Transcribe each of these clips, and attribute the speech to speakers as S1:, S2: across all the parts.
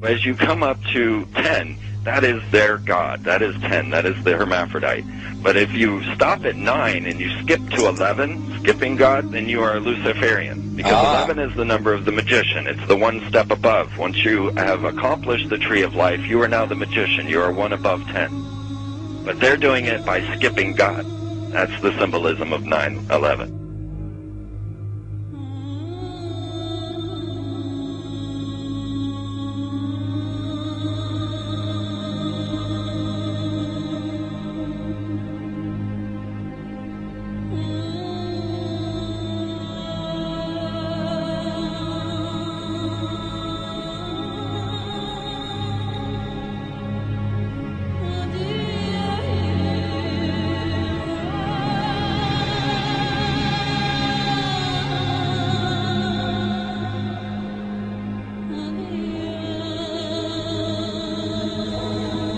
S1: As you come up to 10, that is their god. That is 10. That is the hermaphrodite. But if you stop at 9 and you skip to 11, skipping God, then you are a Luciferian. Because 11 is the number of the magician. It's the one step above. Once you have accomplished the tree of life, you are now the magician. You are one above 10. But they're doing it by skipping God. That's the symbolism of 9/11.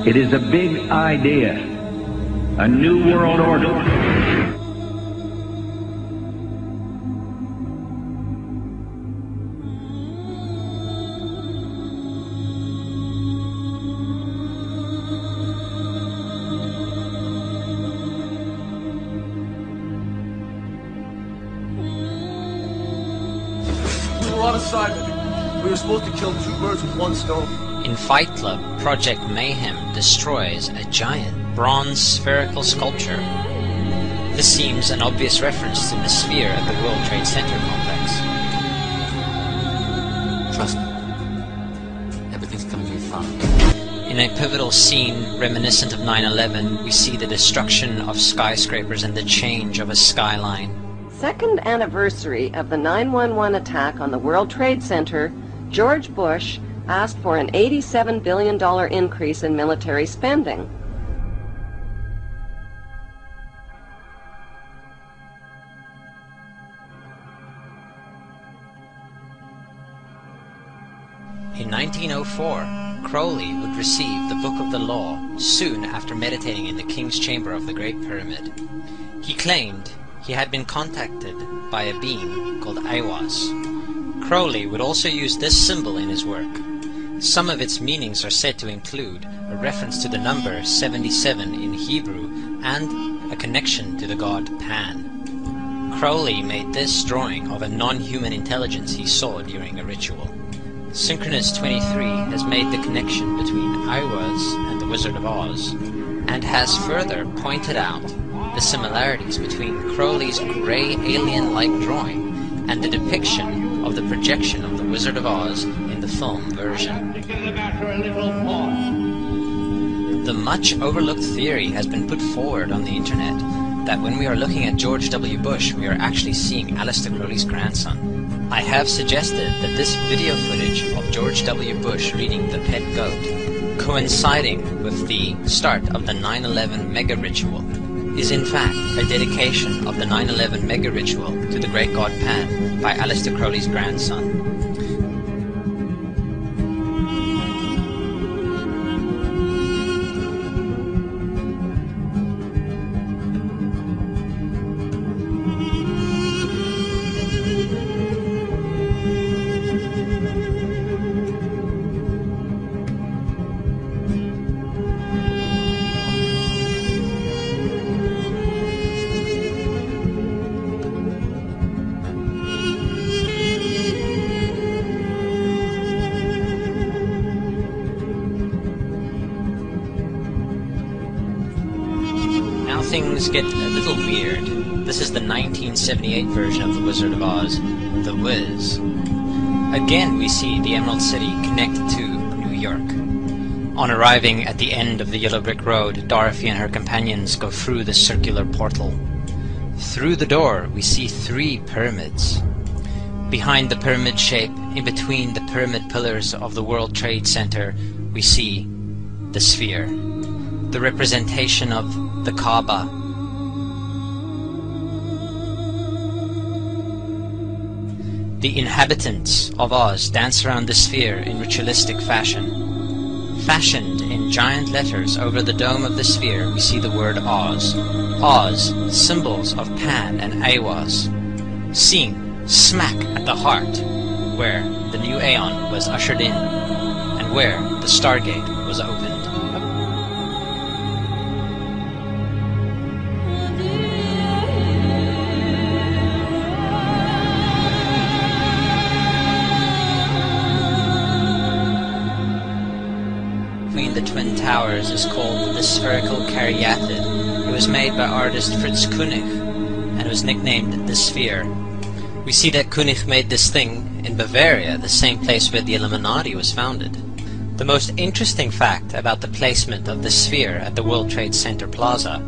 S2: It is a big idea, a new world order.
S3: We were on assignment. We were supposed to kill 2 birds with 1 stone.
S4: In Fight Club, Project Mayhem destroys a giant bronze spherical sculpture. This seems an obvious reference to the sphere at the World Trade Center complex.
S5: Trust me. Everything's gonna be fine.
S4: In a pivotal scene reminiscent of 9/11, we see the destruction of skyscrapers and the change of a skyline.
S6: Second anniversary of the 9/11 attack on the World Trade Center, George Bush asked for an $87 billion increase in military spending.
S4: In 1904, Crowley would receive the Book of the Law soon after meditating in the King's Chamber of the Great Pyramid. He claimed he had been contacted by a being called Aiwass. Crowley would also use this symbol in his work. Some of its meanings are said to include a reference to the number 77 in Hebrew and a connection to the god Pan. Crowley made this drawing of a non-human intelligence he saw during a ritual. Synchronous 23 has made the connection between Aiwass and the Wizard of Oz, and has further pointed out the similarities between Crowley's grey alien-like drawing and the depiction of the projection of the Wizard of Oz in the film version. The much overlooked theory has been put forward on the internet that when we are looking at George W. Bush, we are actually seeing Aleister Crowley's grandson. I have suggested that this video footage of George W. Bush reading The Pet Goat, coinciding with the start of the 9/11 mega ritual, is in fact a dedication of the 9/11 mega ritual to the great god Pan by Aleister Crowley's grandson. Things get a little weird. This is the 1978 version of The Wizard of Oz, The Wiz. Again we see the Emerald City connected to New York. On arriving at the end of the Yellow Brick Road, Dorothy and her companions go through the circular portal. Through the door we see 3 pyramids. Behind the pyramid shape, in between the pyramid pillars of the World Trade Center, we see the sphere, the representation of the Kaaba. The inhabitants of Oz dance around the sphere in ritualistic fashion. Fashioned in giant letters over the dome of the sphere, we see the word Oz. Oz, symbols of Pan and Aiwass, seen smack at the heart, where the new Aeon was ushered in, and and where the Stargate was opened. Between the Twin Towers is called the Spherical Caryatid. It was made by artist Fritz Koenig and was nicknamed the Sphere. We see that Koenig made this thing in Bavaria, the same place where the Illuminati was founded. The most interesting fact about the placement of the Sphere at the World Trade Center Plaza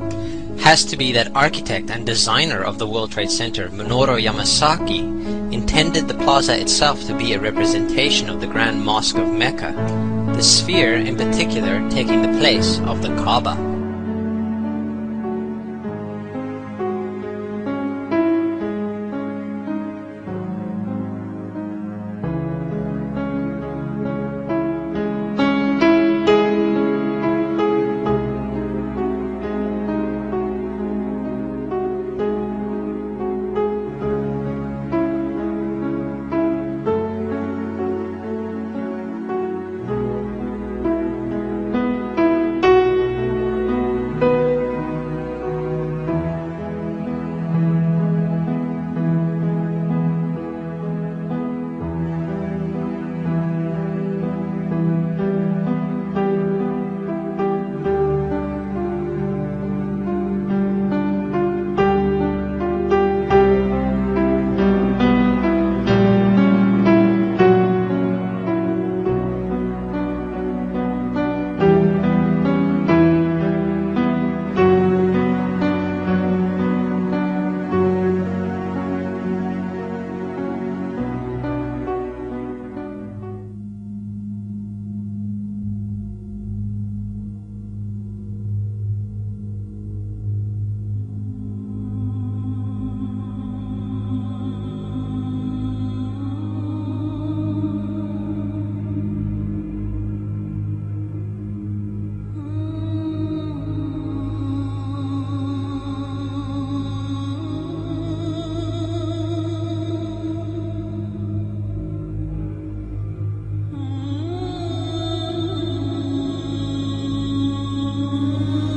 S4: has to be that architect and designer of the World Trade Center, Minoru Yamasaki, intended the plaza itself to be a representation of the Grand Mosque of Mecca, the Sphere in particular taking the place of the Kaaba.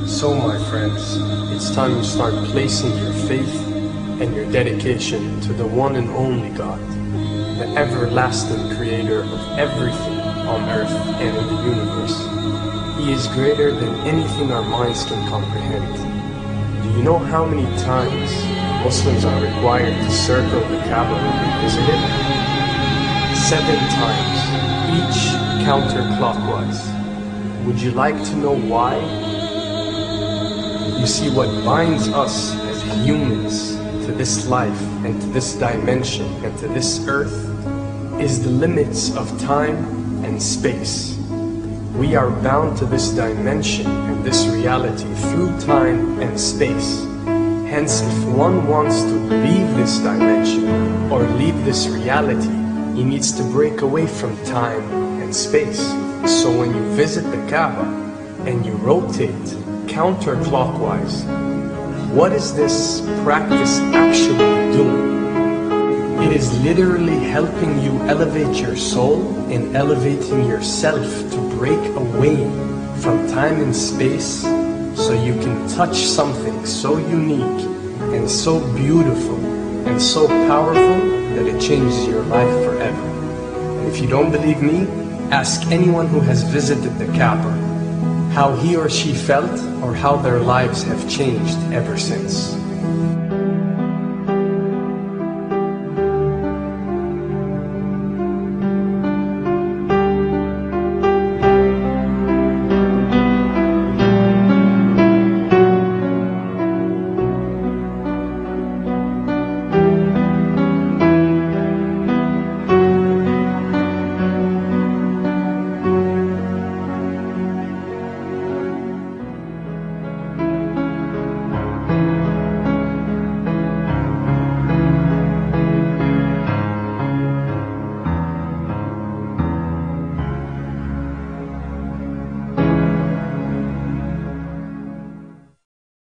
S7: So, my friends, it's time you start placing your faith and your dedication to the one and only God, the everlasting creator of everything on earth and in the universe. He is greater than anything our minds can comprehend. Do you know how many times Muslims are required to circle the Kaaba when they visit it? 7 times, each counterclockwise. Would you like to know why? You see, what binds us as humans to this life and to this dimension and to this earth is the limits of time and space. We are bound to this dimension and this reality through time and space. Hence, if one wants to leave this dimension or leave this reality, he needs to break away from time and space. So when you visit the Kaaba and you rotate counterclockwise, what is this practice actually doing? It is literally helping you elevate your soul and elevating yourself to break away from time and space so you can touch something so unique and so beautiful and so powerful that it changes your life forever. And if you don't believe me, ask anyone who has visited the Kaaba how he or she felt or how their lives have changed ever since.